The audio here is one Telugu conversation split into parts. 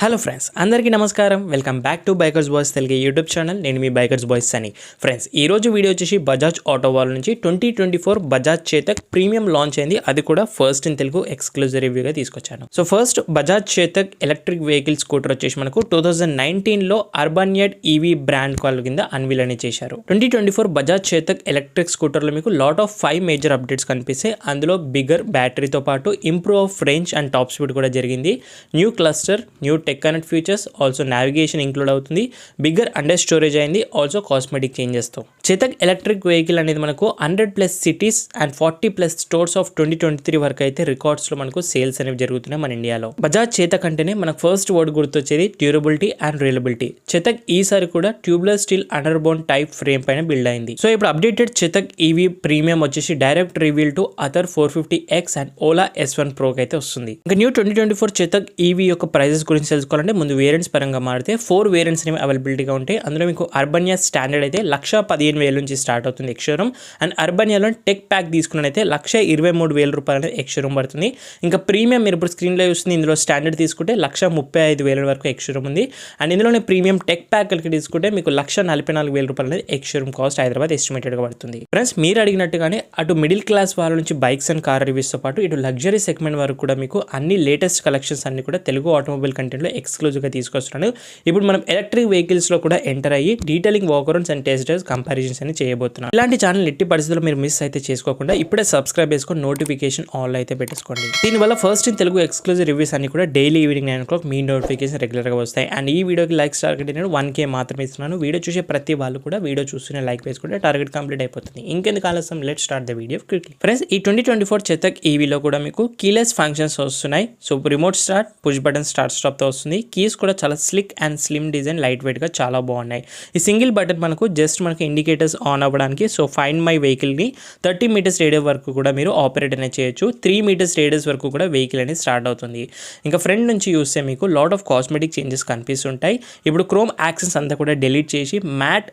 హలో ఫ్రెండ్స్, అందరికీ నమస్కారం. Welcome back to bikers boys Telugu YouTube channel. నేను మీ బైకర్స్ బాయ్స్ అని. ఫ్రెండ్స్, ఈరోజు వీడియో వచ్చేసి బజాజ్ ఆటో వాళ్ళ నుంచి 2024 బజాజ్ చేతక్ ప్రీమియం లాంచ్ అయింది. అది కూడా ఫస్ట్ ఇన్ తెలుగు ఎక్స్క్లూజివ్ రివ్యూగా తీసుకొచ్చాను. So first Bajaj Chetak electric vehicle scooter వచ్చేసి మనకు 2019లో అర్బన్యట్ ఈవీ బ్రాండ్ కాల్ కింద అన్వీల్ అని చేశారు. 2024 బజాజ్ చేతక్ ఎలక్ట్రిక్ స్కూటర్లో మీకు లాట్ ఆఫ్ 5 మేజర్ అప్డేట్స్ కనిపిస్తాయి. అందులో బిగ్గర్ బ్యాటరీతో పాటు improve of range and top speed కూడా జరిగింది. New cluster, new tech connect features, also navigation include అవుతుంది. బిగ్గర్ అండర్ స్టోరేజ్ అయింది, ఆల్సో కాస్మెటిక్ చేంజెస్తో. చేతక్ ఎలక్ట్రిక్ వెహికల్ అనేది మనకు 100+ సిటీస్ అండ్ 40+ స్టోర్స్ ఆఫ్ 2023 వరకు అయితే రికార్డ్స్లో మనకు సేల్స్ అనేవి జరుగుతున్నాయి మన ఇండియాలో. బజాజ్ చేతక్ అంటేనే మనకు ఫస్ట్ వర్డ్ గుర్తొచ్చేది డ్యూరబిలిటీ అండ్ రిలయబిలిటీ. చేతక్ ఈసారి కూడా ట్యూబ్లెస్ స్టీల్ అండర్బోన్ టైప్ ఫ్రేమ్ పైన బిల్డ్ అయింది. సో ఇప్పుడు అప్డేటెడ్ చేతక్ ఈవీ ప్రీమియం వచ్చేసి direct reveal to other 450X and Ola S1 Pro అయితే వస్తుంది. ఇంకా న్యూ 2024 చేతక్ ఈవీ యొక్క ప్రైజెస్ గురించి తెలుసుకోవాలంటే ముందు వేరియంట్స్ పరంగా మారితే 4 వేరియంట్స్ అనేవి అవైలబిలిటీగా ఉంటాయి. అందులో మీకు అర్బన్యా స్టాండర్డ్ అయితే 1,15,000 నుంచి స్టార్ట్ అవుతుంది ఎక్స్షోరూమ్. అండ్ అర్బన్యాలో టెక్ ప్యాక్ తీసుకున్నైతే 1,23,000 రూపాయలు అనేది ఎక్స్షోరూమ్ పడుతుంది. ఇంకా ప్రీమియం మీరు ఇప్పుడు స్క్రీన్లో చూస్తుంది. ఇందులో స్టాండర్డ్ తీసుకుంటే 1,35,000 వరకు ఎక్స్షోరూమ్ ఉంది. అండ్ ఇందులోనే ప్రీమియం టెక్ ప్యాక్ కలిగి తీసుకుంటే మీకు 1,44,000 రూపాయలు అనేది ఎక్స్షోరూమ్ కాస్ట్ హైదరాబాద్ ఎస్టిమేటెడ్గా పడుతుంది. ఫ్రెండ్స్, మీరు అడిగినట్టుగానే అటు మిడిల్ క్లాస్ వాళ్ళ నుంచి బైక్స్ అండ్ కార్ రివ్యూస్తో పాటు ఇటు లగ్జరీ సెగ్మెంట్ వరకు కూడా మీకు అన్ని లేటెస్ట్ కలెక్షన్స్ అన్ని కూడా తెలుగు ఆటోమొబైల్ కంటెంట్లో ఎక్స్క్లూజివ్గా తీసుకొస్తున్నాను. ఇప్పుడు మనం ఎలక్ట్రిక్ వెహికల్స్లో కూడా ఎంటర్ అయ్యి detailing walkarounds and test drives comparisons అని చేయబోతున్నాం. ఇలాంటి ఛానల్ ఎట్టి పరిస్థితుల్లో మీరు మిస్ అయితే చేసుకోకుండా ఇప్పుడే సబ్స్క్రైబ్ చేసుకొని నోటిఫికేషన్ ఆల్ అయితే పెట్టేసుకోండి. దీనివల్ల first in Telugu exclusive reviews అన్ని కూడా డైలీ ఈవినింగ్ 9 o'clock మీ నోటిఫికేషన్ రెగ్యులర్గా వస్తాయి. అండ్ ఈ వీడియోకి లైక్ టార్గెట్ నేను 1K మాత్రమే ఇస్తున్నాను. వీడియో చూసే ప్రతి వాళ్ళు కూడా వీడియో చూస్తూనే లైక్ వేసుకుంటే టార్గెట్ కంప్లీట్ అయిపోతుంది. ఇంకెందుకు ఆలస్యం, let start the video quickly. Friends, ఈ 2024 చేతక్ ఈవీలో కూడా మీకు కీలెస్ ఫంక్షన్స్ వస్తున్నాయి. So remote start, push button start స్టాప్తో వస్తుంది. కీస్ కూడా చాలా slick and slim design, light వెయిట్గా చాలా బాగున్నాయి. ఈ సింగిల్ బటన్ మనకు జస్ట్ మనకి ఇండికేటర్స్ ఆన్ అవ్వడానికి. సో ఫైండ్ మై వెహికల్ని 30 మీటర్స్ రేడియస్ వరకు కూడా మీరు ఆపరేట్ అనేది చేయొచ్చు. 3 మీటర్స్ రేడియస్ వరకు కూడా వెహికల్ అనేది స్టార్ట్ అవుతుంది. ఇంకా ఫ్రంట్ నుంచి చూస్తే మీకు లాట్ ఆఫ్ కాస్మెటిక్ చేంజెస్ కనిపిస్తుంటాయి. ఇప్పుడు క్రోమ్ యాక్సెన్స్ అంతా కూడా డిలీట్ చేసి మ్యాట్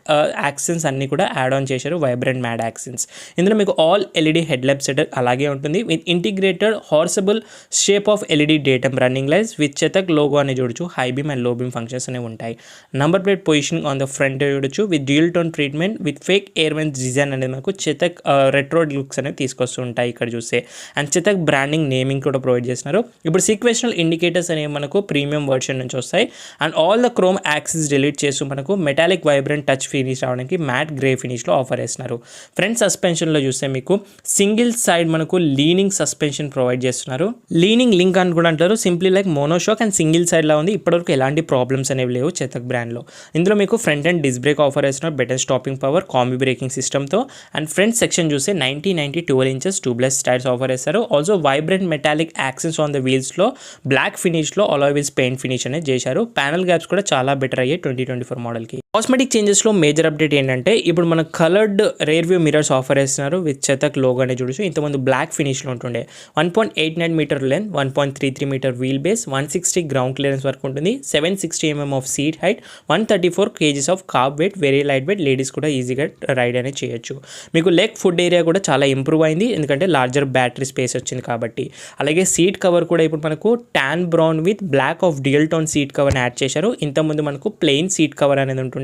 యాక్సెన్స్ అన్ని కూడా యాడ్ ఆన్ చేశారు, వైబ్రెంట్ మ్యాట్ యాక్సెన్స్. ఇందులో మీకు all LED head lamp setup అలాగే ఉంటుంది with integrated horseshoe shape of LED daytime running lights with Chetak logo అని చూడొచ్చు. High beam and low beam functions అనేవి ఉంటాయి. Number plate positioning on the front చూడొచ్చు with dual tone treatment with fake air vents design అనేది మనకు చేతక్ రెట్రో లుక్స్ అనేవి తీసుకొస్తూ ఉంటాయి ఇక్కడ చూస్తే. అండ్ చేతక్ బ్రాండింగ్ నేమింగ్ కూడా ప్రొవైడ్ చేస్తున్నారు. ఇప్పుడు సీక్వెన్షనల్ ఇండికేటర్స్ అనేవి మనకు ప్రీమియం వర్షన్ నుంచి వస్తాయి. అండ్ ఆల్ ద క్రోమ్ యాక్సిస్ డిలీట్ చేస్తూ మనకు మెటాలిక్ వైబ్రెంట్ టచ్ ఫినిష్ రావడానికి మ్యాట్ గ్రే ఫినిష్లో ఆఫర్ చేస్తున్నారు. ఫ్రంట్ సస్పెన్షన్లో చూస్తే మీకు సింగిల్ సైడ్ మనకు లీనింగ్ సస్పెన్షన్ ప్రొవైడ్ చేస్తున్నారు. లీనింగ్ లింక్ అని కూడా అంటారు. Simply like monoshock and single side లా ఉంది. ఇప్పటివరకు ఎలాంటి ప్రాబ్లమ్స్ అనేవి లేవు చేతక్ బ్రాండ్లో. ఇందులో మీకు front and disc brake offer చేస్తున్నారు, better stopping power, combi braking సిస్టమ్తో. అండ్ ఫ్రంట్ సెక్షన్ చూస్తే 90 12 inches ట్యూబ్లెస్ టైర్స్ ఆఫర్ చేస్తారు. Also vibrant metallic accents on the వీల్స్లో బ్లాక్ ఫినిష్లో అలాయ్ వీల్స్ పెయింట్ ఫినిష్ అనేది చేశారు. ప్యానల్ గ్యాప్స్ కూడా చాలా బెటర్ అయ్యాయి 2024 మోడల్కి. కాస్మెటిక్ చేంజెస్లో మేజర్ అప్డేట్ ఏంటంటే ఇప్పుడు మన coloured rear view mirrors offer చేస్తున్నారు విత్ చేతక్ లోగో అనేది చూడొచ్చు. ఇంతకుముందు బ్లాక్ ఫినిష్లో ఉంటుండే. 1.89 metre length, 1.33 metre wheel base, 160 ground clearance వరకు ఉంటుంది. 760 mm of seat height, 134 kgs of curb weight, very light weight. Ladies కూడా ఈజీగా రైడ్ అనేది చేయొచ్చు. మీకు లెగ్ ఫుడ్ ఏరియా కూడా చాలా ఇంప్రూవ్ అయింది ఎందుకంటే లార్జర్ బ్యాటరీ స్పేస్ వచ్చింది కాబట్టి. అలాగే సీట్ కవర్ కూడా ఇప్పుడు మనకు tan brown with black of dual tone seat కవర్ని యాడ్ చేశారు. ఇంతకుముందు మనకు ప్లెయిన్ సీట్ కవర్ అనేది ఉంటుండే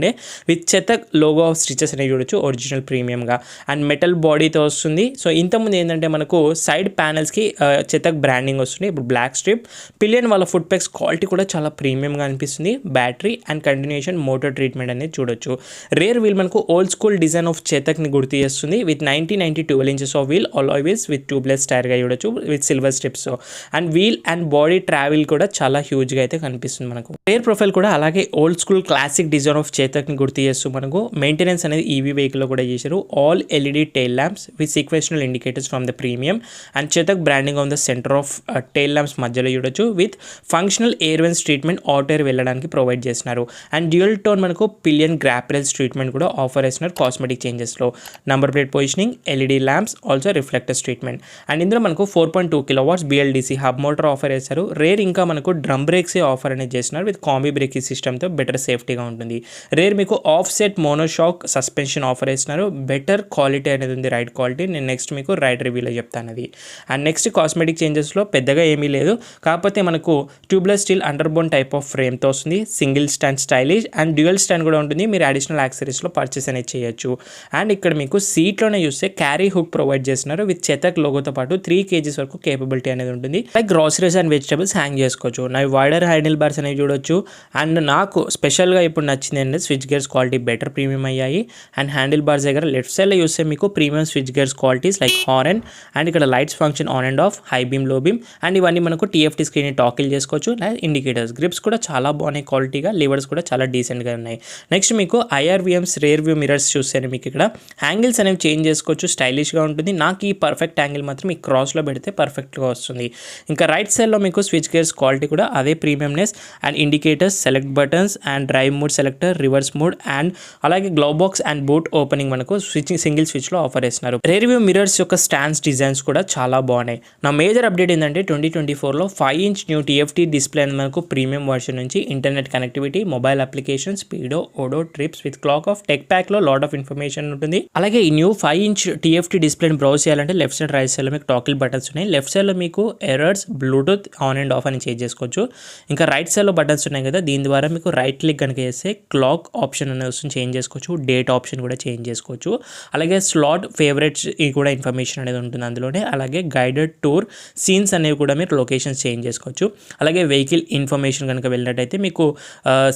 with Chetak logo of stitches అనేవి చూడొచ్చు ఒరిజినల్ ప్రీమియంగా. అండ్ మెటల్ బాడీతో వస్తుంది. సో ఇంతకుముందు ఏంటంటే మనకు సైడ్ ప్యానల్స్కి చేతక్ బ్రాండింగ్ వస్తుంది. ఇప్పుడు బ్లాక్ స్ట్రిప్. పిలియన్ వాళ్ళ ఫుట్ పెక్స్ క్వాలిటీ కూడా చాలా ప్రీమియంగా అనిపిస్తుంది. Battery and continuation motor treatment అనేది చూడొచ్చు. రేర్ వీల్ మనకు ఓల్డ్ స్కూల్ డిజైన్ ఆఫ్ చేతక్ని గుర్తు చేస్తుంది with 90 12 inches of wheel, alloy wheels with tubeless టైర్గా చూడొచ్చు with silver strips. And wheel and body travel కూడా చాలా హ్యూజ్గా అయితే కనిపిస్తుంది మనకు. రేర్ ప్రొఫైల్ కూడా అలాగే old school classic design of చేతక్ని గుర్తు చేస్తూ మనకు మెయింటెనెన్స్ అనేది ఈవీ వెహికల్లో కూడా చేశారు. All LED tail lamps with sequential indicators from the premium and Chetak branding on the centre of tail lamps మధ్యలో చూడొచ్చు with functional air vents treatment hot air వెళ్ళడానికి ప్రొవైడ్ చేస్తున్నారు. అండ్ డ్యూయల్ టోన్ మనకు పిలియన్ గ్రాప్రెల్స్ ట్రీట్మెంట్ కూడా ఆఫర్ చేస్తున్నారు కాస్మెటిక్ చేంజెస్లో. Number plate positioning, LED lamps, also reflectors treatment. And ఇందులో మనకు 4.2 kilowatts BLDC hub motor offer చేశారు. రేర్ ఇంకా మనకు డ్రమ్ బ్రేక్స్ ఆఫర్ అనేది చేస్తున్నారు విత్ కాంబీ బ్రేకింగ్ సిస్టమ్తో బెటర్ సేఫ్టీగా ఉంటుంది. రేర్ మీకు of set monoshock suspension offer చేస్తున్నారు. బెటర్ క్వాలిటీ అనేది ఉంది, రైడ్ క్వాలిటీ. నేను నెక్స్ట్ మీకు రైడ్ రివ్యూలో చెప్తాను అది. అండ్ నెక్స్ట్ కాస్మెటిక్ చేంజెస్లో పెద్దగా ఏమీ లేదు, కాకపోతే మనకు ట్యూబ్లెస్ స్టీల్ అండర్బోన్ టైప్ ఆఫ్ ఫ్రేమ్తో వస్తుంది. Single stand stylish and dual stand కూడా ఉంటుంది. మీరు అడిషనల్ యాక్సరీస్లో పర్చేస్ అనేది చేయొచ్చు. అండ్ ఇక్కడ మీకు సీట్లోనే చూస్తే క్యారీ హుక్ ప్రొవైడ్ చేస్తున్నారు విత్ చేతక్ లోగోతో పాటు 3 kgs వరకు కేపబిలిటీ అనేది ఉంటుంది. Like groceries and vegetables hang చేసుకోవచ్చు. నా వైడర్ హ్యాండిల్ బార్స్ అనేవి చూడొచ్చు. అండ్ నాకు స్పెషల్గా ఇప్పుడు నచ్చింది ఏంటంటే switch gears quality better premium అయ్యాయి. అండ్ హ్యాండిల్ బార్స్ దగ్గర లెఫ్ట్ సైడ్లో చూస్తే మీకు premium switch gears qualities like horn and ఇక్కడ lights function on and off, high beam, low beam and ఇవన్నీ మనకు TFT స్క్రీన్ టాకిల్ చేసుకోవచ్చు. లైక్ ఇండికేటర్స్, గ్రిప్స్ కూడా చాలా బాగున్నాయి క్వాలిటీగా, లివర్స్ కూడా చాలా డీసెంట్గా ఉన్నాయి. నెక్స్ట్ మీకు IRVMs రేర్ వ్యూ మిరర్స్ చూస్తే మీకు ఇక్కడ హ్యాంగిల్స్ అనేవి చేంజ్ చేసుకోవచ్చు, స్టైలిష్గా ఉంటుంది. నాకు ఈ పర్ఫెక్ట్ యాంగిల్ మాత్రం ఈ క్రాస్లో పెడితే పర్ఫెక్ట్గా వస్తుంది. ఇంకా రైట్ సైడ్లో మీకు స్విచ్ గేర్స్ క్వాలిటీ కూడా అదే premiumness and indicators, select buttons and drive mode selector, reverse mode and అలాగే glove box and boot opening మనకు సింగిల్ స్విచ్లో ఆఫర్ చేస్తున్నారు. రేర్ వ్యూ మిరర్స్ యొక్క స్టాండ్స్ డిజైన్స్ కూడా చాలా బాగున్నాయి. నా మేజర్ అప్డేట్ ఏంటంటే 2024లో 5-inch న్యూ TFT డిస్ప్లే మనకు ప్రీమియం వర్షన్ నుంచి internet connectivity, mobile application, speedo, odo, trips with clock of tech ప్యాక్లో లాట్ ఆఫ్ ఇన్ఫర్మేషన్ ఉంటుంది. అలాగే ఈ న్యూ 5-inch TFT డిస్ప్లేని బ్రౌజ్ చేయాలంటే లెఫ్ట్ సైడ్, రైట్ సైడ్లో మీకు టాకిల్ బటన్స్ ఉన్నాయి. లెఫ్ట్ సైడ్లో మీకు errors, Bluetooth on and of అని చేంజ్ చేసుకోవచ్చు. ఇంకా రైట్ సైడ్లో బటన్స్ ఉన్నాయి కదా, దీని ద్వారా మీకు రైట్ క్లిక్ కనుక చేస్తే క్లాక్ ఆప్షన్ అనేది వస్తుంది, చేంజ్ చేసుకోవచ్చు. డేట్ ఆప్షన్ కూడా చేంజ్ చేసుకోవచ్చు. అలాగే స్లాట్, ఫేవరెట్స్ కూడా ఇన్ఫర్మేషన్ అనేది ఉంటుంది అందులోనే. అలాగే గైడెడ్ టూర్, సీన్స్ అనేవి కూడా మీరు లొకేషన్స్ చేంజ్ చేసుకోవచ్చు. అలాగే వెహికల్ ఇన్ఫర్మేషన్ కనుక వెళ్ళినట్టయితే మీకు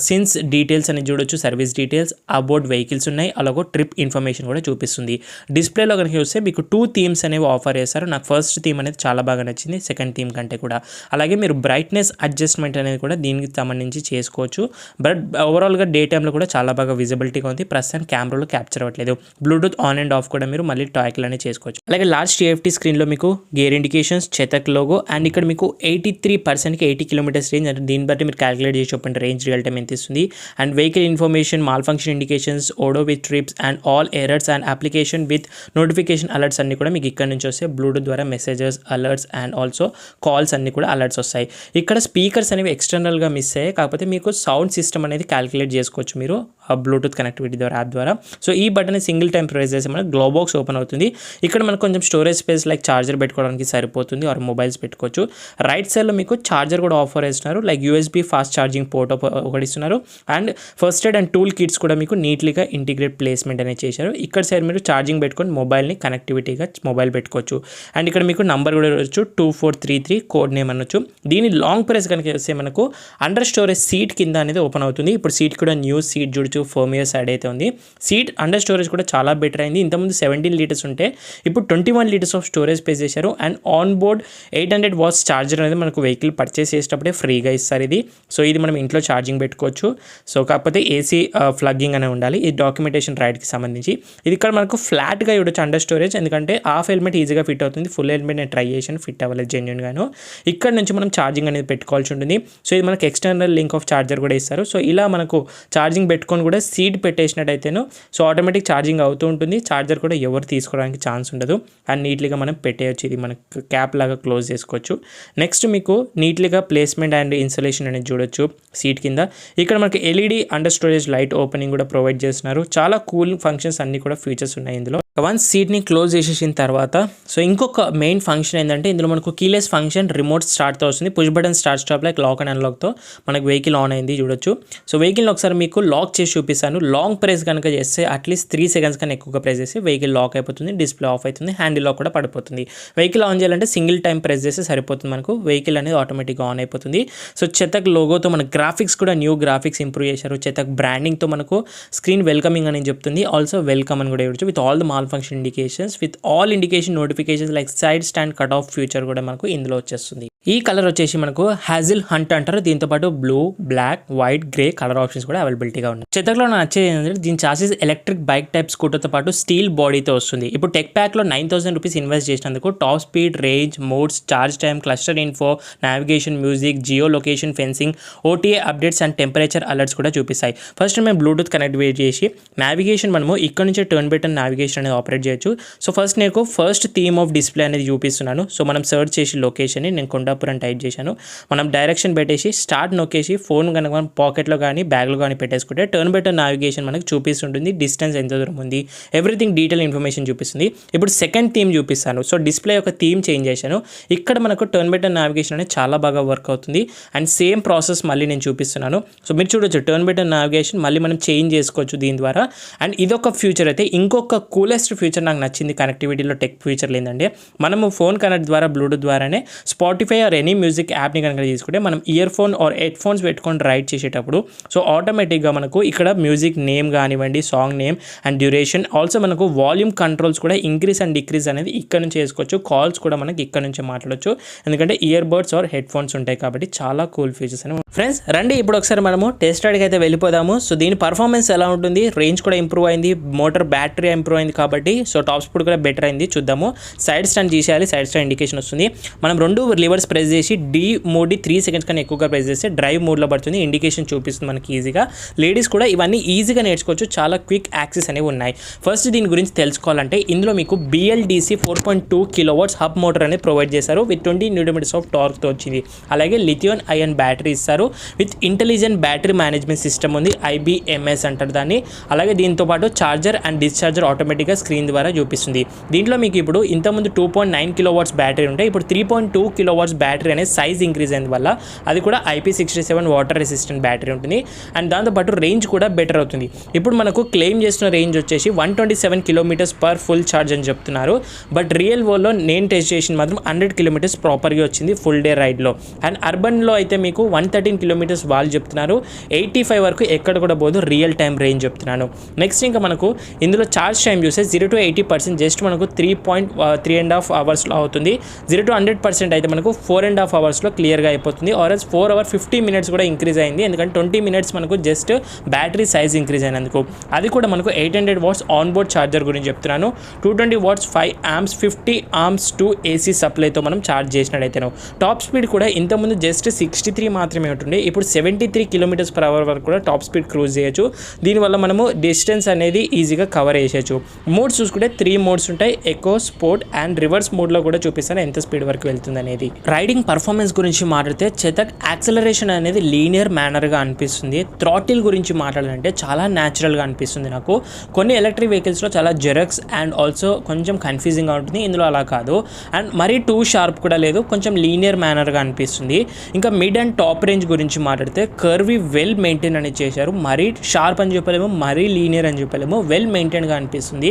సిన్స్ డీటెయిల్స్ అనేది చూడొచ్చు, సర్వీస్ డీటెయిల్స్, అబౌట్ వెహికల్స్ ఉన్నాయి, అలాగే ట్రిప్ ఇన్ఫర్మేషన్ కూడా చూపిస్తుంది. డిస్ప్లేలో కనుక చూస్తే మీకు 2 థీమ్స్ అనేవి ఆఫర్ చేస్తారు. నాకు ఫస్ట్ థీమ్ అనేది చాలా బాగా నచ్చింది, సెకండ్ థీమ్ కంటే కూడా. అలాగే మీరు బ్రైట్నెస్ అడ్జస్ట్మెంట్ అనేది కూడా దీనికి సంబంధించి చేసుకోవచ్చు. బట్ ఓవరాల్గా డే టైంలో కూడా చాలా బాగా విజిబిలిటీగా ఉంది. ప్రస్తుతం కెమెరాలో క్యాప్చర్ అవ్వట్లేదు. బ్లూటూత్ ఆన్ అండ్ ఆఫ్ కూడా మీరు మళ్ళీ టాకిల్ అనేది చేసుకోవచ్చు. అలాగే లార్జ్ TFT స్క్రీన్లో మీకు gear indications, Chetak logo and ఇక్కడ మీకు 83%కి 80 km రేంజ్, అంటే దీన్ని బట్టి మీరు క్యాలిక్యులేట్ చేసి చెప్పండి రేంజ్ రియల్ టైం ఎంత ఇస్తుంది. And vehicle information, malfunction indications, odo with trips and all errors and application with notification alerts అన్ని కూడా మీకు ఇక్కడ నుంచి వస్తే బ్లూటూత్ ద్వారా messages, alerts and also calls అన్ని కూడా అలర్ట్స్ వస్తాయి. ఇక్కడ స్పీకర్స్ అనేవి ఎక్స్టర్నల్గా మిస్ అయ్యాయి, కాకపోతే మీకు సౌండ్ సిస్టమ్ అనేది క్యాలిక్యులేట్ చేసుకోవచ్చు మీరు బ్లూటూత్ కనెక్టివిటీ ద్వారా, యాప్ ద్వారా. సో ఈ బటన్ సింగిల్ టైం ప్రెస్ చేస్తే మనకు గ్లో బాక్స్ ఓపెన్ అవుతుంది. ఇక్కడ మనకు కొంచెం స్టోరేజ్ స్పేస్ లైక్ చార్జర్ పెట్టుకోవడానికి సరిపోతుంది, ఆర్ మొబైల్స్ పెట్టుకోవచ్చు. రైట్ సైడ్లో మీకు చార్జర్ కూడా ఆఫర్ చేస్తున్నారు, like USB fast charging port ఒకటి ఇస్తున్నారు. And first aid and tool kits కూడా మీకు నీట్లీగా ఇంటిగ్రేట్ ప్లేస్మెంట్ అనేది చేశారు. ఇక్కడ సైడ్ మీరు ఛార్జింగ్ పెట్టుకొని మొబైల్ని కనెక్టివిటీగా మొబైల్ పెట్టుకోవచ్చు. అండ్ ఇక్కడ మీకు నంబర్ కూడా ఇవ్వచ్చు, 2433 కోడ్ నేమ్ అనొచ్చు. దీని లాంగ్ ప్రెస్ కనుక చేస్తే మనకు అండర్ స్టోరేజ్ సీట్ కింద అనేది ఓపెన్ అవుతుంది. ఇప్పుడు సీట్ కూడా న్యూ సీట్ చూడొచ్చు, ఫర్మియర్ సైడ్ అయితే ఉంది. సీట్ అండర్ స్టోరేజ్ కూడా చాలా బెటర్ అయింది. ఇంతకుముందు 17 లీటర్స్ ఉంటే ఇప్పుడు 21 లీటర్స్ ఆఫ్ స్టోరేజ్ స్పేస్ చేశారు. And on board 800 watts charger అనేది మనకు వెహికల్ పర్చేస్ చేసేటప్పుడే ఫ్రీగా ఇస్తారు ఇది. సో ఇది మనం ఇంట్లో ఛార్జింగ్ పెట్టుకోవచ్చు. సో కాకపోతే AC ప్లగ్గింగ్ అనే ఉండాలి. ఈ డాక్యుమెంటేషన్ రైడ్కి సంబంధించి ఇది ఇక్కడ మనకు ఫ్లాట్గా ఇవ్వచ్చు అండర్ స్టోరేజ్, ఎందుకంటే హాఫ్ హెల్మెట్ ఈజీగా ఫిట్ అవుతుంది. ఫుల్ హెల్మెట్ నేను ట్రై చేసాను, ఫిట్ అవ్వలేదు జెన్యున్గాను. ఇక్కడ నుంచి మనం ఛార్జింగ్ అనేది పెట్టుకోవాల్సి ఉంటుంది. సో ఇది మనకు ఎక్స్టర్నల్ లింక్ ఆఫ్ ఛార్జర్ కూడా ఇస్తారు. సో ఇలా మనకు ఛార్జింగ్ పెట్టుకొని కూడా సీట్ పెట్టేసినట్టయితేను సో ఆటోమేటిక్ ఛార్జింగ్ అవుతూ ఉంటుంది. ఛార్జర్ కూడా ఎవరు తీసుకోవడానికి ఛాన్స్ ఉండదు. అండ్ నీట్లీగా మనం పెట్టేయచ్చు, ఇది మనకు క్యాప్ లాగా క్లోజ్ చేసుకోవచ్చు. నెక్స్ట్ మీకు నీట్లీగా ప్లేస్మెంట్ అండ్ ఇన్స్టలేషన్ అనేది చూడొచ్చు సీట్ కింద. ఇక్కడ మనకి LED under storage light opening కూడా ప్రొవైడ్ చేస్తున్నారు. చాలా కూలింగ్ ఫంక్షన్స్ అన్ని కూడా ఫీచర్స్ ఉన్నాయి ఇందులో. వన్స్ సీట్ని క్లోజ్ చేసేసిన తర్వాత సో ఇంకొక మెయిన్ ఫంక్షన్ ఏంటంటే ఇందులో మనకు కీలెస్ ఫంక్షన్, రిమోట్ స్టార్ట్తో వస్తుంది. Push button start stop like lock and అన్లాక్తో మనకు వెహికల్ ఆన్ అయింది చూడొచ్చు. సో వెహికల్ ఒకసారి మీకు లాక్ చేసి చూపిస్తాను. లాంగ్ ప్రెస్ కనుక చేస్తే అట్లీస్ట్ 3 seconds కన్నా ఎక్కువగా ప్రెస్ చేసి వెహికల్ లాక్ అయిపోతుంది, డిస్ప్లే ఆఫ్ అవుతుంది, హ్యాండిల్ లాక్ కూడా పడిపోతుంది. వెహికల్ ఆన్ చేయాలంటే సింగిల్ టైం ప్రెస్ చేస్తే సరిపోతుంది, మనకు వెహికల్ అనేది ఆటోమేటిక్గా ఆన్ అయిపోతుంది. సో చేతక్ లోగోతో మన గ్రాఫిక్స్ కూడా న్యూ గ్రాఫిక్స్ ఇంప్రూవ్ చేశారు. చేతక్ బ్రాండింగ్తో మనకు స్క్రీన్ వెల్కమింగ్ అని చెప్తుంది, ఆల్సో వెల్కమ్ అని కూడా ఇవ్వచ్చు. With all the mall function indications, with all indication notifications like side stand cut off future కూడా మనకు ఇందులో వచ్చేస్తుంది. ఈ కలర్ వచ్చేసి మనకు హ్యాజిల్ హంట్ అంటారు. దీంతో పాటు blue, black, white, grey colour options కూడా అవైలబిలిటీగా ఉన్నాయి. చేతక్లో నచ్చేది ఏంటంటే దీని చాసెస్ ఎలక్ట్రిక్ బైక్ టైప్ స్కూటర్తో పాటు స్టీల్ బాడీతో వస్తుంది. ఇప్పుడు టెక్ ప్యాక్లో 9,000 రూపీస్ ఇన్వెస్ట్ చేసినందుకు top speed, range, modes, charge time, cluster info, navigation, music, geo location, fencing, OTA updates and temperature alerts కూడా చూపిస్తాయి. ఫస్ట్ మేము బ్లూటూత్ కనెక్టివేట్ చేసి నావిగేషన్ మనము ఇక్కడ నుంచి టర్న్ బటన్ నావిగేషన్ అనేది ఆపరేట్ చేయొచ్చు. సో ఫస్ట్ నేను ఫస్ట్ థీమ్ ఆఫ్ డిస్ప్లే అనేది చూపిస్తున్నాను. సో మనం సర్చ్ చేసి లొకేషన్ని నేను కొండ కొండాపూర్ అని టైప్ చేశాను. మనం డైరెక్షన్ పెట్టేసి స్టార్ట్ నొక్కేసి ఫోన్ కనుక మనం పాకెట్లో కానీ బ్యాగ్లో కానీ పెట్టేసుకుంటే టర్న్ బై టర్న్ నావిగేషన్ మనకు చూపిస్తుంటుంది. డిస్టెన్స్ ఎంత దూరం ఉంది, ఎవ్రీథింగ్ డీటెయిల్ ఇన్ఫర్మేషన్ చూపిస్తుంది. ఇప్పుడు సెకండ్ థీమ్ చూపిస్తాను. సో డిస్ప్లే యొక్క థీమ్ చేంజ్ చేశాను. ఇక్కడ మనకు టర్న్ బై టర్న్ నావిగేషన్ అనేది చాలా బాగా వర్క్ అవుతుంది. అండ్ సేమ్ ప్రాసెస్ మళ్ళీ నేను చూపిస్తున్నాను. సో మీరు చూడొచ్చు టర్న్ బై టర్న్ నావిగేషన్ మళ్ళీ మనం చేంజ్ చేసుకోవచ్చు దీని ద్వారా. అండ్ ఇదొక ఫ్యూచర్ అయితే ఇంకొక కూలెస్ట్ ఫ్యూచర్ నాకు నచ్చింది కనెక్టివిటీలో టెక్ ఫ్యూచర్లు ఏంటంటే మనము ఫోన్ కనెక్ట్ ద్వారా బ్లూటూత్ ద్వారానే స్పాటిఫై ఆర్ ఎనీ మ్యూజిక్ యాప్ని కనుక తీసుకుంటే మనం year phone are head phones పెట్టుకొని రైడ్ చేసేటప్పుడు సో ఆటోమేటిక్గా మనకు ఇక్కడ మ్యూజిక్ నేమ్ కానివ్వండి, song name and duration, also మనకు వాల్యూమ్ కంట్రోల్స్ కూడా ఇంక్రీజ్ అండ్ డిక్రీజ్ అనేది ఇక్కడ నుంచి చేసుకోవచ్చు. కాల్స్ కూడా మనకి ఇక్కడ నుంచి మాట్లాడవచ్చు ఎందుకంటే earbuds or headphones ఉంటాయి కాబట్టి చాలా కూల్ ఫీచర్స్ అని. ఫ్రెండ్స్ రండి ఇప్పుడు ఒకసారి మనము టెస్ట్ రైడ్కి అయితే వెళ్ళిపోదాము. సో దీని పర్ఫార్మెన్స్ ఎలా ఉంటుంది, రేంజ్ కూడా ఇంప్రూవ్ అయింది, మోటార్ బ్యాటరీ ఇంప్రూవ్ అయింది కాబట్టి సో టాప్ స్పీడ్ కూడా బెటర్ అయింది. చూద్దాము. సైడ్ స్టాండ్ చేసేయాలి, సైడ్ స్టాండ్ ఇండికేషన్ వస్తుంది. మనం 2 లివర్స్ ప్రెస్ చేసి డి మోడ్ 3 సెకండ్స్ కన్నా ఎక్కువగా ప్రెస్ చేస్తే డ్రైవ్ మోడ్లో పడుతుంది, ఇండికేషన్ చూపిస్తుంది మనకి ఈజీగా. లేడీస్ కూడా ఇవన్నీ ఈజీగా నేర్చుకోవచ్చు, చాలా క్విక్ యాక్సెస్ అనేవి ఉన్నాయి. ఫస్ట్ దీని గురించి తెలుసుకోవాలంటే ఇందులో మీకు BLDC 4.2 kW హబ్ మోటార్ అనేది ప్రొవైడ్ చేశారు విత్ 20 Nm ఆఫ్ టార్క్తో వచ్చింది. అలాగే లిథియం అయన్ బ్యాటరీ ఇస్తారు with intelligent battery management system ఉంది, IBMS అంటారు దాన్ని. అలాగే దీంతో పాటు చార్జర్ అండ్ డిశ్చార్జర్ ఆటోమేటిక్గా స్క్రీన్ ద్వారా చూపిస్తుంది. దీంట్లో మీకు ఇప్పుడు ఇంతకుముందు 2.9 kW బ్యాటరీ ఉంటే ఇప్పుడు 3.2 kW బ్యాటరీ అనేది సైజ్ ఇంక్రీజ్ అయిన వల్ల అది కూడా IP67 వాటర్ రెసిస్టెంట్ బ్యాటరీ ఉంటుంది. అండ్ దాంతోపాటు రేంజ్ కూడా బెటర్ అవుతుంది. ఇప్పుడు మనకు క్లెయిమ్ చేస్తున్న రేంజ్ వచ్చేసి 127 km పర్ ఫుల్ ఛార్జ్ అని చెప్తున్నారు. బట్ రియల్ వరల్డ్లో నేను టెస్ట్ చేసిన మాత్రం 100 km ప్రాపర్గా వచ్చింది ఫుల్ డే రైడ్లో. అండ్ అర్బన్లో అయితే మీకు 113 km వాళ్ళు చెప్తున్నారు, 85 వరకు ఎక్కడ కూడా పోదు రియల్ టైం రేంజ్ చెప్తున్నాను. నెక్స్ట్ ఇంకా మనకు ఇందులో ఛార్జ్ టైం చూస్తే 0 to 80% జస్ట్ మనకు 3.5 అవర్స్లో అవుతుంది. 0 to 100% అయితే మనకు 4.5 అవర్స్లో క్లియర్గా అయిపోతుంది. ఆర్ఎస్ 4 hours 50 minutes కూడా ఇంక్రీజ్ అయింది ఎందుకంటే 20 minutes మనకు జస్ట్ బ్యాటరీ సైజ్ ఇంక్రీజ్ అయినందుకు. అది కూడా మనకు 800 watts ఆన్ బోర్డ్ ఛార్జర్ గురించి చెప్తున్నాను. 220 watts 5 amps 50 amps to AC సప్లైతో మనం ఛార్జ్ చేసినట్టయితేను. టాప్ స్పీడ్ కూడా ఇంతకుముందు జస్ట్ 63 మాత్రమే ఉంటుండే, ఇప్పుడు 73 km/h వరకు కూడా టాప్ స్పీడ్ క్రూజ్ చేయొచ్చు. దీనివల్ల మనము డిస్టెన్స్ అనేది ఈజీగా కవర్ చేసేయచ్చు. మోడ్స్ చూసుకుంటే 3 మోడ్స్ ఉంటాయి, ఎకో, స్పోర్ట్ అండ్ రివర్స్ మోడ్లో కూడా చూపిస్తాను ఎంత స్పీడ్ వరకు వెళ్తుంది అనేది. రైడింగ్ పర్ఫార్మెన్స్ గురించి మాట్లాడితే చేతక్ యాక్సలరేషన్ అనేది లీనియర్ మేనర్గా అనిపిస్తుంది. థ్రాటిల్ గురించి మాట్లాడాలంటే చాలా న్యాచురల్గా అనిపిస్తుంది నాకు. కొన్ని ఎలక్ట్రిక్ వెహికల్స్లో చాలా జెరక్స్ అండ్ ఆల్సో కొంచెం కన్ఫ్యూజింగ్గా ఉంటుంది, ఇందులో అలా కాదు. అండ్ మరీ టూ షార్ప్ కూడా లేదు, కొంచెం లీనియర్ మేనర్గా అనిపిస్తుంది. ఇంకా మిడ్ అండ్ టాప్ రేంజ్ గురించి మాట్లాడితే కర్వీ వెల్ మెయింటైన్ అనేది చేశారు. మరీ షార్ప్ అని చెప్పలేము, మరీ లీనియర్ అని చెప్పలేము, వెల్ మెయింటైన్గా అనిపిస్తుంది.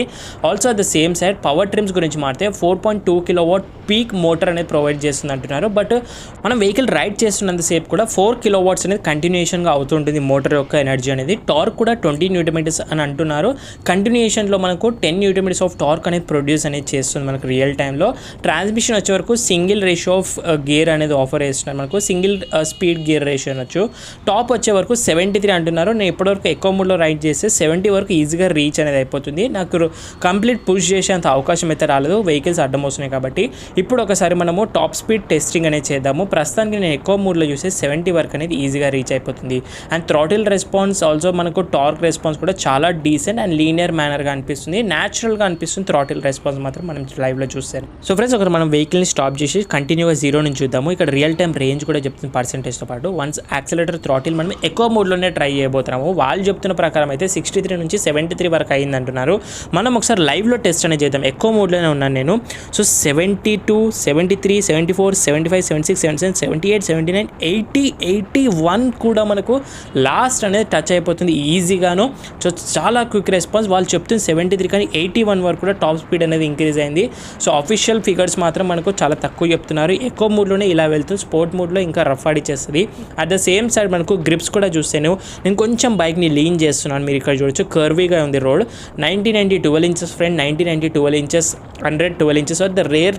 Also at the same side power trims గురించి మాట్లాడితే 4.2 kW పీక్ మోటార్ అనేది ప్రొవైడ్ చేస్తుంది అంటున్నారు. బట్ మనం వెహికల్ రైడ్ చేస్తున్నంతసేపు కూడా 4 kW అనేది కంటిన్యూషన్గా అవుతుంటుంది మోటార్ యొక్క ఎనర్జీ అనేది. టార్క్ కూడా 20 Nm అని అంటున్నారు. కంటిన్యూషన్లో మనకు 10 Nm ఆఫ్ టార్క్ అనేది ప్రొడ్యూస్ అనేది చేస్తుంది మనకు రియల్ టైంలో. ట్రాన్స్మిషన్ వచ్చే వరకు సింగిల్ రేషియో ఆఫ్ గేర్ అనేది ఆఫర్ చేస్తున్నారు మనకు, సింగిల్ స్పీడ్ గేర్ రేషియో అనొచ్చు. టాప్ వచ్చే వరకు 73 అంటున్నారు. నేను ఇప్పటివరకు ఎక్కువ మోడ్లో రైడ్ చేస్తే 70 వరకు ఈజీగా రీచ్ అనేది అయిపోతుంది. నాకు కంప్లీట్ పుష్ చేసేంత అవకాశం అయితే రాలేదు, వెహికల్స్ అడ్డం వస్తున్నాయి కాబట్టి. ఇప్పుడు ఒకసారి మనము టాప్ స్పీడ్ టెస్టింగ్ అనేది చేద్దాము. ప్రస్తుతానికి నేను ఎక్కువ మోడ్లో చూస్తే 70 వరకు అనేది ఈజీగా రీచ్ అయిపోతుంది. అండ్ థ్రాటిల్ రెస్పాన్స్ ఆల్సో మనకు టార్క్ రెస్పాన్స్ కూడా చాలా డీసెంట్ అండ్ లీనియర్ మేనర్గా అనిపిస్తుంది, న్యాచురల్గా అనిపిస్తుంది. థ్రాటిల్ రెస్పాన్స్ మాత్రం మనం లైవ్లో చూస్తాను. సో ఫ్రెండ్స్ ఒకరు మనం వెహికల్ని స్టాప్ చేసి కంటిన్యూగా 0 నుంచి చూద్దాము. ఇక్కడ రియల్ టైం రేంజ్ కూడా చెప్తుంది పర్సెంటేజ్తో పాటు. వన్స్ యాక్సిలేటర్ థ్రాటిల్ మనం ఎక్కువ మోడ్లోనే ట్రై చేయబోతున్నాము. వాళ్ళు చెప్తున్న ప్రకారం అయితే 63 నుంచి 73 వరకు అయింది అంటున్నారు. మనం ఒకసారి లైవ్లో టెస్ట్ అనేది చేద్దాం. ఎక్కువ మోడ్లోనే ఉన్నాను నేను. సో 72, 73, 74, 75, 76, 77, 78, 79, 80, 81 కూడా మనకు లాస్ట్ అనేది టచ్ అయిపోతుంది ఈజీగాను. సో చాలా క్విక్ రెస్పాన్స్. వాళ్ళు చెప్తుంది 73 కానీ 81 వరకు కూడా టాప్ స్పీడ్ అనేది ఇంక్రీజ్ అయింది. సో అఫీషియల్ ఫిగర్స్ మాత్రం మనకు చాలా తక్కువ చెప్తున్నారు. ఎక్కువ మూడ్లోనే ఇలా వెళ్తుంది, స్పోర్ట్ మోడ్లో ఇంకా రఫ్ ఆడిచ్చేస్తుంది. అట్ ద సేమ్ సైడ్ మనకు గ్రిప్స్ కూడా చూస్తాను. నేను కొంచెం బైక్ని లీన్ చేస్తున్నాను, మీరు ఇక్కడ చూడొచ్చు కర్వీగా ఉంది road. 90 12 inches front, 90 12 inches, 100 12 inches the rear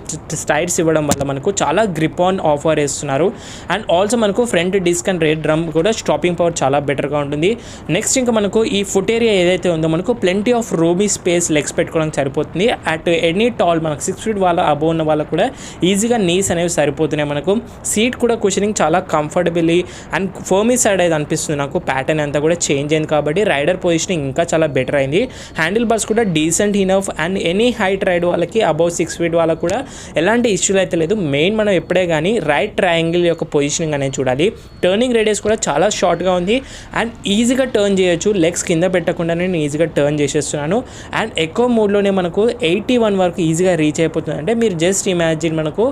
tyres ఇవ్వడం వల్ల మనకు చాలా గ్రిప్ ఆన్ ఆఫర్ వేస్తున్నారు. అండ్ ఆల్సో మనకు front disc and rear drum కూడా స్టాపింగ్ పవర్ చాలా బెటర్గా ఉంటుంది. నెక్స్ట్ ఇంకా మనకు ఈ ఫుట్ ఏరియా ఏదైతే ఉందో మనకు plenty of Rumi space legs పెట్టుకోవడానికి సరిపోతుంది. అట్ ఎనీ టాల్ మనకు 6 feet వాళ్ళ అబోవ్ ఉన్న వాళ్ళకు కూడా ఈజీగా నీస్ అనేవి సరిపోతున్నాయి. మనకు సీట్ కూడా కుషనింగ్ చాలా కంఫర్టబుల్లీ అండ్ ఫర్మీ సైడ్ అయితే అనిపిస్తుంది నాకు. ప్యాటర్న్ అంతా కూడా చేంజ్ అయింది కాబట్టి రైడర్ పొజిషనింగ్ ఇంకా చాలా బెటర్ అయింది. హ్యాండిల్ బార్స్ కూడా decent enough and any height ride వాళ్ళకి అబౌవ్ 6 feet వాళ్ళకి కూడా ఎలాంటి ఇష్యూలు అయితే లేదు. మెయిన్ మనం ఎప్పుడైతే ఎప్పుడే కానీ రైట్ ట్రయాంగిల్ యొక్క పొజిషనింగ్ అనేది చూడాలి. టర్నింగ్ రేడియస్ కూడా చాలా షార్ట్గా ఉంది అండ్ ఈజీగా టర్న్ చేయొచ్చు. లెగ్స్ కింద పెట్టకుండా నేను ఈజీగా టర్న్ చేసేస్తున్నాను. అండ్ ఎక్కువ మూడ్లోనే మనకు 81 వరకు ఈజీగా రీచ్ అయిపోతుంది. అంటే మీరు జస్ట్ ఇమాజిన్ మనకు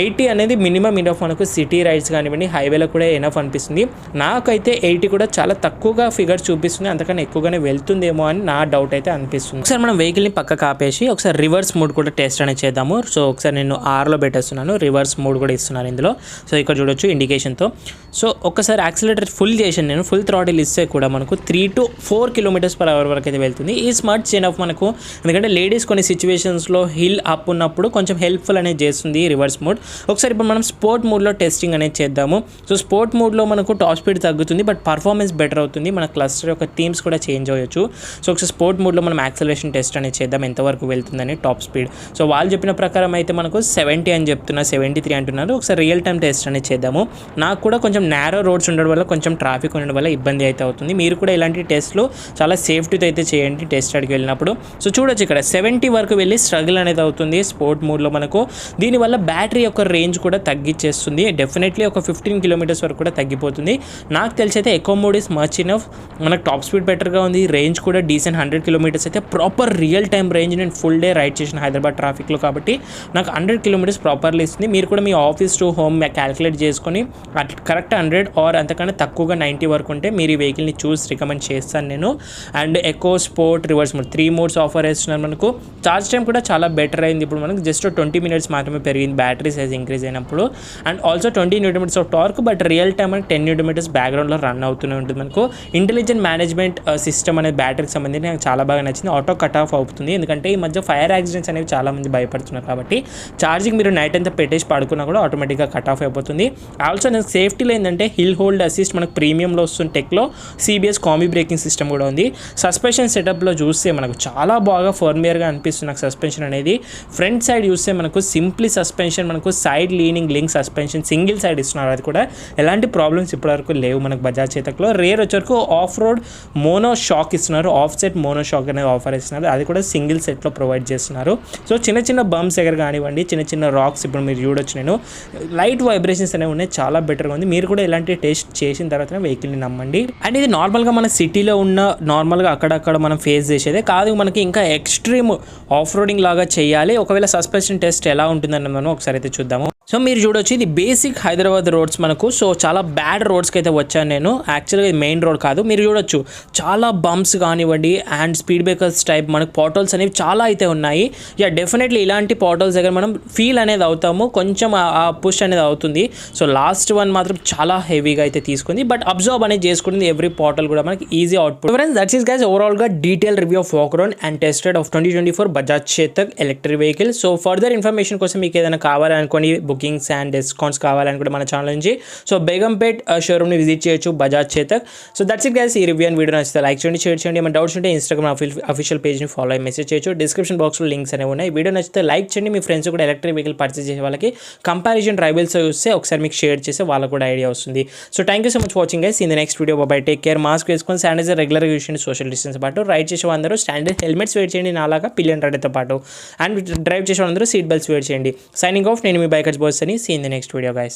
80 అనేది మినిమం ఇనఫ్ మనకు సిటీ రైడ్స్ కానివ్వండి, హైవేలో కూడా ఎనఫ్ అనిపిస్తుంది. నాకైతే 80 కూడా చాలా తక్కువగా ఫిగర్స్ చూపిస్తుంది, అంతకన్నా ఎక్కువగానే వెళ్తుందేమో అని నా డౌట్ అయితే అనిపిస్తుంది. ఒకసారి మనం వెహికల్ని పక్కకు ఆపేసి ఒకసారి రివర్స్ మోడ్ కూడా టెస్ట్ అనేది చేద్దాము. సో ఒకసారి నేను ఆర్లో పెట్టేస్తున్నాను, రివర్స్ మోడ్ కూడా ఇస్తున్నాను ఇందులో. సో ఇక్కడ చూడొచ్చు ఇండికేషన్తో. సో ఒక్కసారి యాక్సిలేటర్ ఫుల్ చేసాను నేను. ఫుల్ థ్రాటిల్ ఇస్తే కూడా మనకు 3 to 4 km/h వరకు అయితే వెళ్తుంది. ఈ స్మార్ట్ ఎనఫ్ మనకు, ఎందుకంటే లేడీస్ కొన్ని సిచ్యువేషన్స్లో హిల్ అప్ ఉన్నప్పుడు కొంచెం హెల్ప్ఫుల్ అనేది చేస్తుంది రివర్స్ మోడ్. ఒకసారి ఇప్పుడు మనం స్పోర్ట్ మోడ్లో టెస్టింగ్ అనేది చేద్దాము. సో స్పోర్ట్ మోడ్లో మనకు టాప్ స్పీడ్ తగ్గుతుంది, బట్ పర్ఫార్మెన్స్ బెటర్ అవుతుంది. మన క్లస్టర్ యొక్క థీమ్స్ కూడా చేంజ్ అవ్వచ్చు. సో ఒకసారి స్పోర్ట్ మోడ్లో మనం యాక్సలరేషన్ టెస్ట్ అనేది చేద్దాం, ఎంతవరకు వెళ్తుందని టాప్ స్పీడ్. సో వాళ్ళు చెప్పిన ప్రకారం అయితే మనకు 70 అని చెప్తున్నారు, 73 అంటున్నారు. ఒకసారి రియల్ టైం టెస్ట్ అనేది చేద్దాము. నాకు కూడా కొంచెం నేరో రోడ్స్ ఉండడం వల్ల, కొంచెం ట్రాఫిక్ ఉండడం వల్ల ఇబ్బంది అయితే అవుతుంది. మీరు కూడా ఇలాంటి టెస్ట్లు చాలా సేఫ్టీతో అయితే చేయండి టెస్ట్ అడిగి వెళ్ళినప్పుడు. సో చూడొచ్చు ఇక్కడ 70 వరకు వెళ్ళి స్ట్రగుల్ అనేది అవుతుంది స్పోర్ట్ మోడ్లో మనకు. దీనివల్ల బ్యాటరీ యొక్క రేంజ్ కూడా తగ్గించేస్తుంది. డెఫినెట్లీ ఒక 15 km వరకు కూడా తగ్గిపోతుంది. నాకు తెలిసి అయితే echo mode is much enough. మనకు టాప్ స్పీడ్ బెటర్గా ఉంది, రేంజ్ కూడా డీసెంట్ 100 km అయితే ప్రాపర్ రియల్ టైం రేంజ్. నేను ఫుల్ డే రైడ్ చేసిన హైదరాబాద్ ట్రాఫిక్లో, కాబట్టి నాకు 100 km ప్రాపర్లీ ఇస్తుంది. మీరు కూడా మీ ఆఫీస్ టు హోమ్ క్యాలిక్యులేట్ చేసుకొని కరెక్ట్ 100 ఆర్ అంతకన్నా తక్కువగా 90 వరకు ఉంటే మీరు ఈ వెహికల్ని చూసి రికమెండ్ చేస్తాను నేను. And echo, sport, reverse mode 3 modes offer చేస్తున్నారు మనకు. ఛార్జ్ టైం కూడా చాలా బెటర్ అయింది. ఇప్పుడు మనకు జస్ట్ 20 minutes మాత్రమే పెరిగింది బ్యాటరీ సైజ్ ఇంక్రీజ్ అయినప్పుడు. And also 20 Nm of torque, but real time మనకి 10 Nm బ్యాక్గ్రౌండ్లో రన్ అవుతూనే ఉంటుంది మనకు. ఇంటెలిజెంట్ మేనేజ్మెంట్ సిస్టమ్ అనేది బ్యాటరీకి సంబంధించి నాకు చాలా బాగా నచ్చింది. ఆటో కట్ ఆఫ్ అవుతుంది, ఎందుకంటే ఈ మధ్య ఫైర్ యాక్సిడెంట్స్ అనేవి చాలా మంది భయపడుతున్నారు. కాబట్టి ఛార్జింగ్ మీరు నైట్ అంతా పెట్టేసి పడుకున్నా కూడా ఆటోమేటిక్గా కట్ ఆఫ్ అయిపోతుంది. ఆల్సో నేను సేఫ్టీలో ఏంటంటే హిల్ హోల్డ్ అసిస్ట్ మనకు ప్రీమియంలో వస్తుంది. టెక్లో CBS కాంబీ బ్రేకింగ్ సిస్టమ్ కూడా ఉంది. సస్పెన్షన్ సెటప్లో చూస్తే మనకు చాలా బాగా ఫర్మియర్గా అనిపిస్తుంది నాకు సస్పెన్షన్ అనేది. ఫ్రంట్ సైడ్ చూస్తే మనకు సింప్లీ సస్పెన్షన్, మనకు side leaning link suspension single side ఇస్తున్నారు. అది కూడా ఎలాంటి ప్రాబ్లమ్స్ ఇప్పటివరకు లేవు మనకు బజాజ్ చేతక్లో. రేర్ వచ్చరకు ఆఫ్ రోడ్ మోనో షాక్ ఇస్తున్నారు, ఆఫ్ సెట్ మోనో షాక్ అనేది ఆఫర్ ఇస్తున్నారు. అది కూడా సింగిల్ సెట్లో ప్రొవైడ్ చేస్తున్నారు. సో చిన్న చిన్న బంప్స్ దగ్గర కానివ్వండి, చిన్న చిన్న రాక్స్ ఇప్పుడు మీరు చూడొచ్చు, నేను లైట్ వైబ్రేషన్స్ అనేవి ఉన్నాయి, చాలా బెటర్గా ఉంది. మీరు కూడా ఇలాంటి టెస్ట్ చేసిన తర్వాత వెహికల్ని నమ్మండి. అండ్ ఇది నార్మల్గా మన సిటీలో ఉన్న నార్మల్గా అక్కడక్కడ మనం ఫేస్ చేసేదే కాదు, మనకి ఇంకా ఎక్స్ట్రీమ్ ఆఫ్ రోడింగ్ లాగా చేయాలి. ఒకవేళ సస్పెన్షన్ టెస్ట్ ఎలా ఉంటుందని మనం ఒకసారి అయితే చూద్దాము. సో మీరు చూడొచ్చు, ఇది బేసిక్ హైదరాబాద్ రోడ్స్ మనకు. సో చాలా బ్యాడ్ రోడ్స్కి అయితే వచ్చాను నేను. యాక్చువల్గా ఇది మెయిన్ రోడ్ కాదు. మీరు చూడొచ్చు చాలా బంప్స్ కానివ్వండి అండ్ స్పీడ్ బ్రేకర్స్ టైప్ మనకు పాటోల్స్ అనేవి చాలా అయితే ఉన్నాయి. యా డెఫినెట్లీ ఇలాంటి పాటోల్స్ దగ్గర మనం ఫీల్ అనేది అవుతాము, కొంచెం ఆ పుష్ అనేది అవుతుంది. సో లాస్ట్ వన్ మాత్రం చాలా హెవీగా అయితే తీసుకుంది, బట్ అబ్జర్వ్ అనేది చేసుకుంటుంది ఎవ్రీ పాటల్ కూడా మనకి easy output. Friends that's is guys ఓవరాల్గా detail review of walk around and tested of 2024 Bajaj Chetak electric vehicle. So further information కోసం మీకు ఏదైనా కావాలనుకోని బుకింగ్స్ అండ్ డిస్కౌంట్స్ కావాలని కూడా మన ఛానల్ నుంచి సో బేగంపేట్ షోరూమ్ని విజిట్ చేయొచ్చు Bajaj Chetak. So that's it guys. ఈ రివ్యూ అండ్ వీడియో నచ్చితే లైక్ చేయండి, షేర్ చేయండి. ఏమైనా డౌట్స్ ఉంటే ఇన్స్టాగ్రామ్ అఫీషియల్ పేజ్ని ఫాలో అయ్యి మెసేజ్ చేయొచ్చు. డిస్క్రిప్షన్ బాక్స్లో లింక్స్ అనేవి ఉన్నాయి. వీడియో నచ్చితే లైక్ చేయండి. మీ ఫ్రెండ్స్ కూడా ఎలక్ట్రిక్ వెహికల్ పర్చేస్ చేసే వాళ్ళకి కంపారిజన్ ట్రైబల్స్ చూస్తే ఒకసారి మీకు షేర్ చేస్తే వాళ్ళకు కూడా ఐడియా వస్తుంది. So thank you so much watching guys. In the next video bye take care. Mask వేసుకొని శానిటైజర్ రెగ్యులర్గా యూస్ చేయండి, సోషల్ డిస్టెన్స్ పాటు. రైడ్ చేసే అందరూ స్టాండర్డ్ హెల్మెట్స్ వేర్ చేయండి నాలాగా పిలియన్ రైడ్తో పాటు. అండ్ డ్రైవ్ చేసే అందరూ సీట్ బెల్ట్స్ వేర్ చేయండి. సైనింగ్ ఆఫ్, నేను మీ బైకర్స్ బాయ్స్ అని. See in the next video guys.